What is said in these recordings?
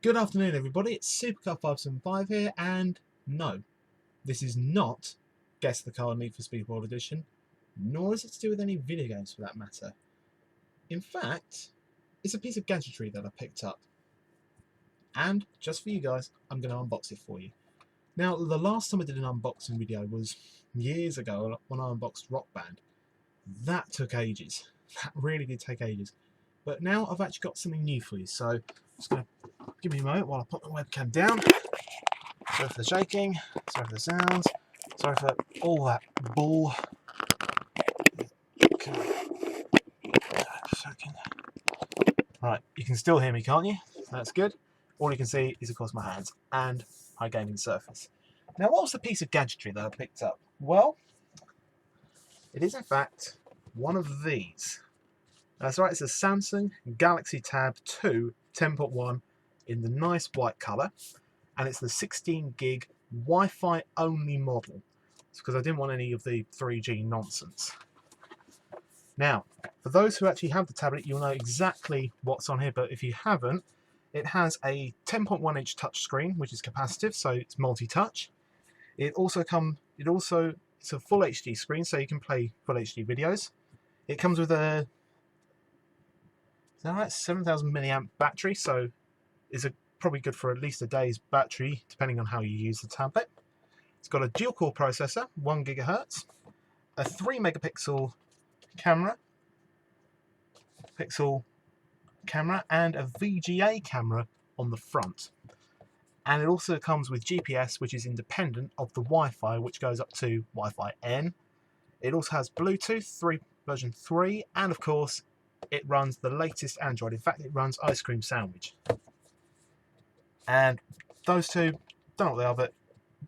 Good afternoon everybody, it's Supercar575 here, and no, this is not Guess the Car Need for Speed World Edition, nor is it to do with any video games for that matter. In fact, it's a piece of gadgetry that I picked up, and just for you guys, I'm going to unbox it for you. Now, the last time I did an unboxing video was years ago when I unboxed Rock Band. That took ages, that really did take ages. But now I've actually got something new for you, so I'm just going to give me a moment while I put the webcam down. Sorry for the shaking, sorry for the sounds, sorry for all that bull. Right, you can still hear me, can't you? That's good. All you can see is, of course, my hands and my gaming surface. Now, what was the piece of gadgetry that I picked up? Well, it is in fact one of these. That's right, it's a Samsung Galaxy Tab 2 10.1 in the nice white colour, and it's the 16 gig Wi-Fi only model. It's because I didn't want any of the 3G nonsense. Now, for those who actually have the tablet, you'll know exactly what's on here, but if you haven't, it has a 10.1 inch touchscreen, which is capacitive, so it's multi-touch. It's a full HD screen, so you can play full HD videos. It comes with a 7,000 milliamp battery, so it's probably good for at least a day's battery, depending on how you use the tablet. It's got a dual-core processor, 1 GHz, a 3 megapixel camera, and a VGA camera on the front. And it also comes with GPS, which is independent of the Wi-Fi, which goes up to Wi-Fi N. It also has Bluetooth version 3, and of course, it runs the latest Android. In fact, it runs Ice Cream Sandwich. And those two, don't know what they are, but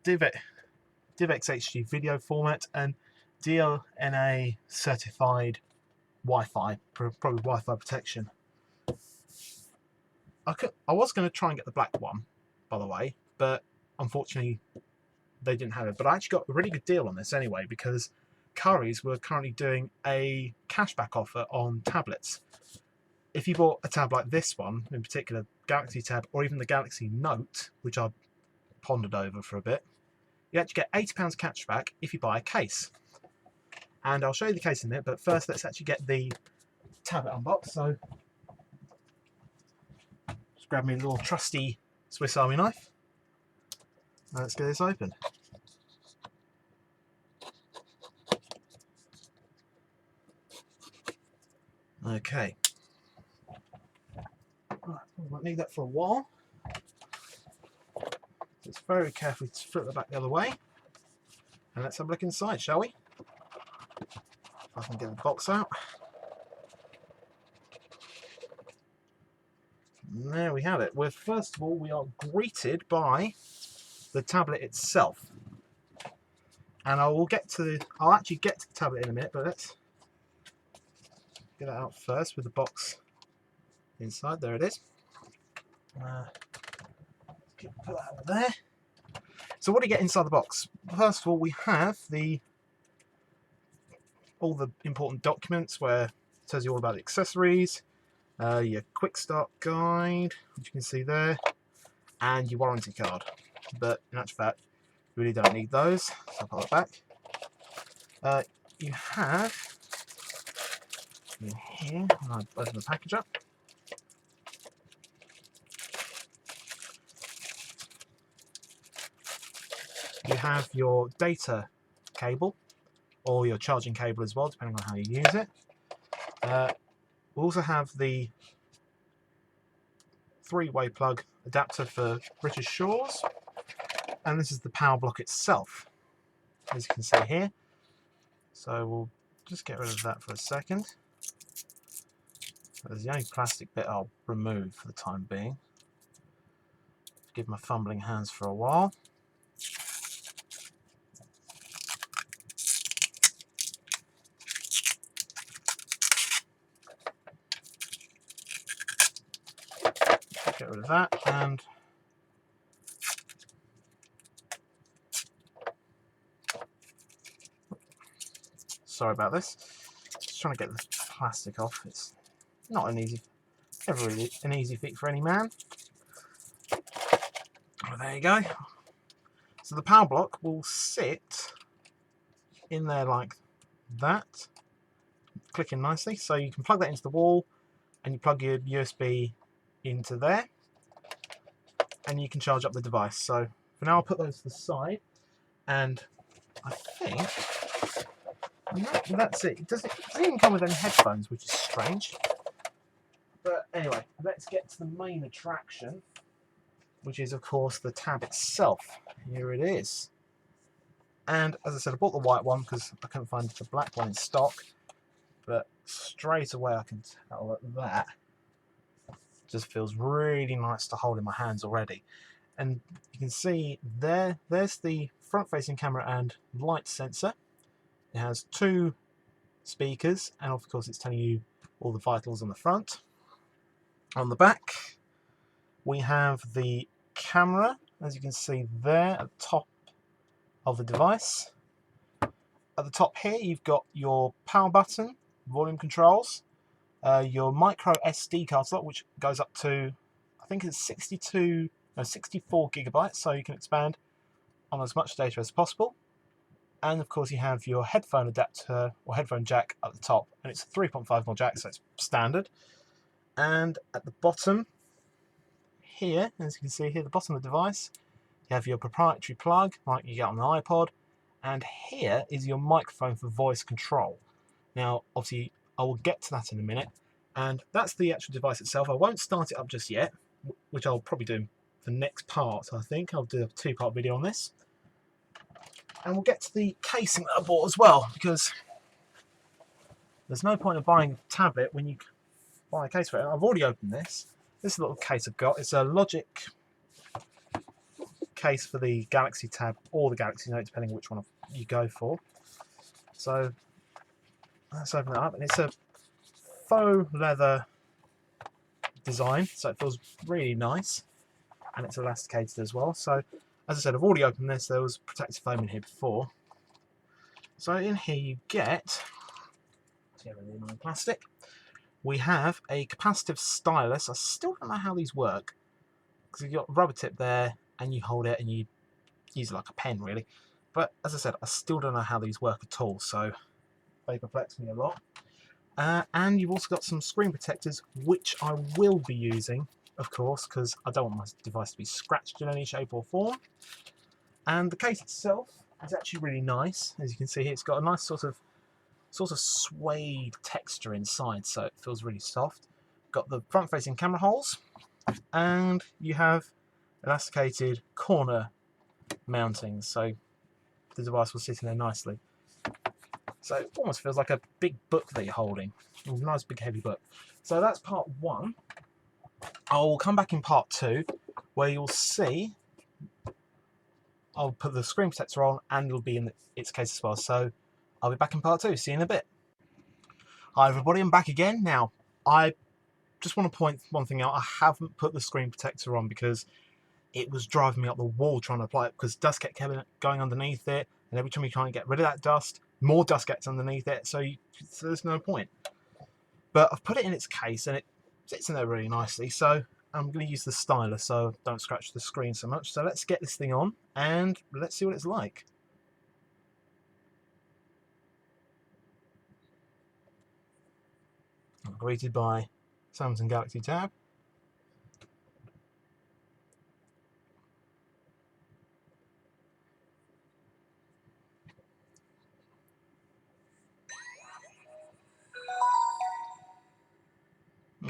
DivX HD video format and DLNA certified Wi-Fi, probably Wi-Fi protection. I was going to try and get the black one, by the way, but unfortunately they didn't have it. But I actually got a really good deal on this anyway, because Currys were currently doing a cashback offer on tablets. If you bought a tab like this one, in particular Galaxy Tab, or even the Galaxy Note, which I pondered over for a bit, you actually get £80 cashback if you buy a case. And I'll show you the case in a minute, but first let's actually get the tablet unboxed. So just grab me a little trusty Swiss Army knife. And let's get this open. Okay. Right, I might need that for a while. Let's very carefully flip the back the other way. And let's have a look inside, shall we? If I can get the box out. And there we have it. Well, first of all, we are greeted by the tablet itself. And I'll actually get to the tablet in a minute, but let's get that out first with the box inside. There it is. Put that over there. So what do you get inside the box? First of all, we have all the important documents where it tells you all about the accessories, your quick start guide, which you can see there, and your warranty card. But in actual fact, you really don't need those, so I'll put that back. You have in here, I'll open the package up. You have your data cable, or your charging cable as well, depending on how you use it. We also have the 3-way plug adapter for British Shores, and this is the power block itself, as you can see here. So we'll just get rid of that for a second. There's the only plastic bit I'll remove for the time being. Give my fumbling hands for a while. Get rid of that, and sorry about this. Just trying to get the plastic off. It's not never really an easy feat for any man. there you go. So the power block will sit in there like that, clicking nicely. So you can plug that into the wall, and you plug your USB into there, and you can charge up the device. So for now, I'll put those to the side, and I think that's it. It doesn't even come with any headphones, which is strange. But anyway, let's get to the main attraction, which is, of course, the tab itself. Here it is. And as I said, I bought the white one because I couldn't find the black one in stock. But straight away I can tell that just feels really nice to hold in my hands already. And you can see there's the front-facing camera and light sensor. It has 2 speakers, and of course it's telling you all the vitals on the front. On the back, we have the camera, as you can see there at the top of the device. At the top here, you've got your power button, volume controls, your micro SD card slot, which goes up to, I think it's 64 gigabytes, so you can expand on as much data as possible. And of course, you have your headphone adapter or headphone jack at the top, and it's a 3.5mm jack, so it's standard. And at the bottom here, as you can see here, the bottom of the device, you have your proprietary plug, like you get on the iPod, and here is your microphone for voice control. Now, obviously, I will get to that in a minute, and that's the actual device itself. I won't start it up just yet, which I'll probably do for the next part, I think. I'll do a 2-part video on this. And we'll get to the casing that I bought as well, because there's no point in buying a tablet when you buy a case for it. I've already opened this. This is the little case I've got. It's a Logic case for the Galaxy Tab or the Galaxy Note, depending on which one you go for. So let's open it up, and it's a faux leather design, so it feels really nice, and it's elasticated as well. So as I said, I've already opened this. There was protective foam in here before. So in here you get, plastic, we have a capacitive stylus. I still don't know how these work, because you've got a rubber tip there, and you hold it and you use it like a pen, really. But as I said, I still don't know how these work at all, so they perplex me a lot. And you've also got some screen protectors, which I will be using, of course, because I don't want my device to be scratched in any shape or form. And the case itself is actually really nice. As you can see here, it's got a nice sort of suede texture inside, so it feels really soft. Got the front-facing camera holes, and you have elasticated corner mountings, so the device will sit in there nicely. So it almost feels like a big book that you're holding, a nice big heavy book. So that's part 1. I'll come back in part 2, where you'll see I'll put the screen protector on, and it'll be in its case as well. So I'll be back in part 2. See you in a bit. Hi everybody, I'm back again. Now, I just want to point one thing out. I haven't put the screen protector on because it was driving me up the wall trying to apply it, because dust kept going underneath it, and every time you try and get rid of that dust, more dust gets underneath it, so there's no point. But I've put it in its case, and it sits in there really nicely, so I'm going to use the stylus so I don't scratch the screen so much. So let's get this thing on, and let's see what it's like. I'm greeted by Samsung Galaxy Tab.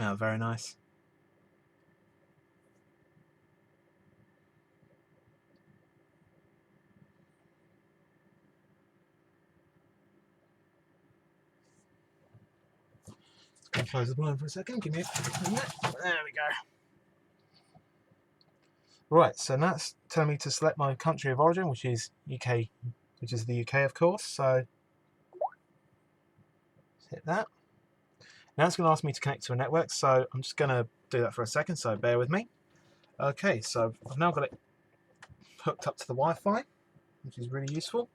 Oh, very nice. Just going to close the blind for a second. Give me a minute. There we go. Right, so that's telling me to select my country of origin, which is UK, which is the UK, of course. So hit that. Now it's going to ask me to connect to a network, so I'm just going to do that for a second, so bear with me. Okay, so I've now got it hooked up to the Wi-Fi, which is really useful.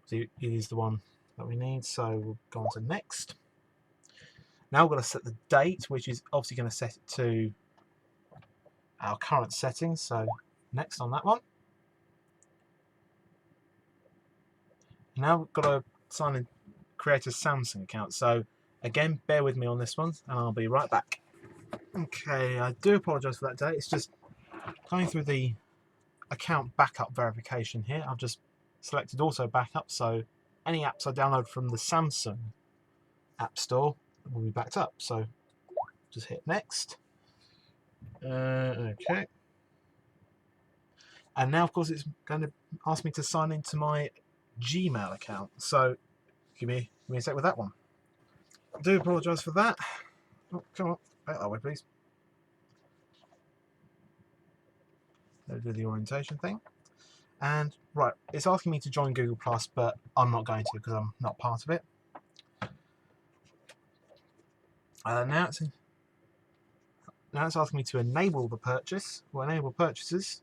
So it is the one that we need, so we'll go on to next. Now we're going to set the date, which is obviously going to set it to our current settings, so next on that one. Now we've got to sign in, create a Samsung account. So again, bear with me on this one, and I'll be right back. Okay, I do apologise for that delay. It's just going through the account backup verification here. I've just selected auto backup, so any apps I download from the Samsung App Store will be backed up. So just hit next. Okay. And now, of course, it's going to ask me to sign into my Gmail account. So give me a sec with that one. I do apologise for that. Oh, come on. Out that way, please. Let's do the orientation thing. And right, it's asking me to join Google Plus, but I'm not going to because I'm not part of it. Now it's asking me to enable the purchase, or enable purchases.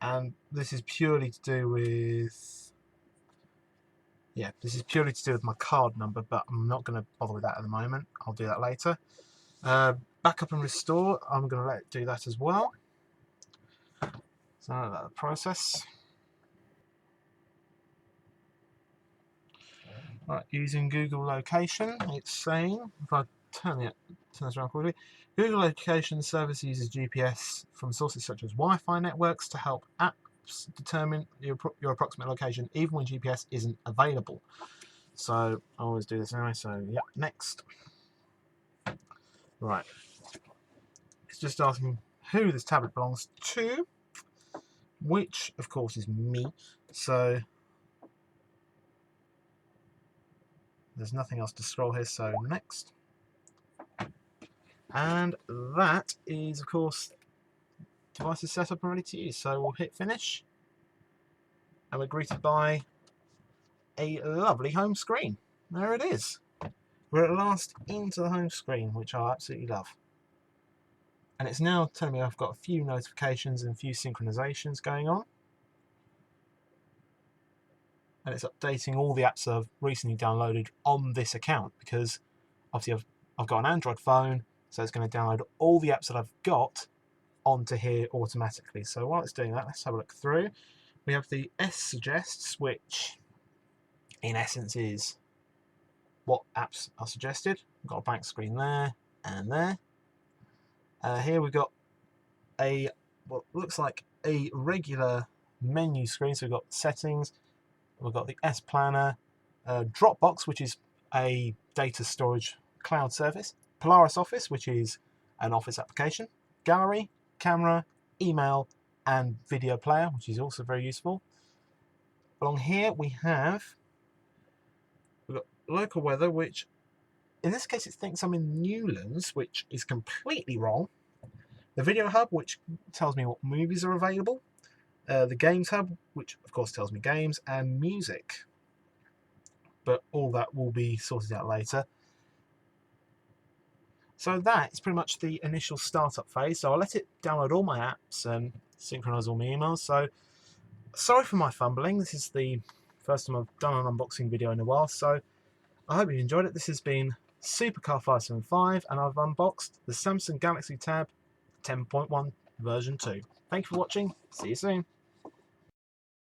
And this is purely to do with, this is purely to do with my card number, but I'm not going to bother with that at the moment. I'll do that later. Backup and restore, I'm going to let it do that as well. So that's the process. Right, using Google Location, it's saying, if I turn this around quickly, Google Location service uses GPS from sources such as Wi-Fi networks to help apps determine your approximate location, even when GPS isn't available. So I always do this anyway. So yeah, next. Right, it's just asking who this tablet belongs to, which of course is me. So there's nothing else to scroll here, so next. And that is, of course, device is set up and ready to use. So we'll hit finish, and we're greeted by a lovely home screen. There it is. We're at last into the home screen, which I absolutely love. And it's now telling me I've got a few notifications and a few synchronizations going on. And it's updating all the apps I've recently downloaded on this account, because obviously I've got an Android phone, so it's going to download all the apps that I've got onto here automatically. So while it's doing that, let's have a look through. We have the S suggests, which in essence is what apps are suggested. We've got a blank screen there and there. Here we've got what looks like a regular menu screen. So we've got settings, we've got the S Planner, Dropbox, which is a data storage cloud service, Polaris Office, which is an office application, Gallery, Camera, Email, and Video Player, which is also very useful. Along here we've got local weather, which in this case it thinks I'm in Newlands, which is completely wrong. The Video Hub, which tells me what movies are available. The Games Hub, which of course tells me games, and music. But all that will be sorted out later. So that is pretty much the initial startup phase. So I'll let it download all my apps and synchronize all my emails. So sorry for my fumbling. This is the first time I've done an unboxing video in a while. So I hope you enjoyed it. This has been Supercar575, and I've unboxed the Samsung Galaxy Tab 10.1 version 2. Thank you for watching. See you soon.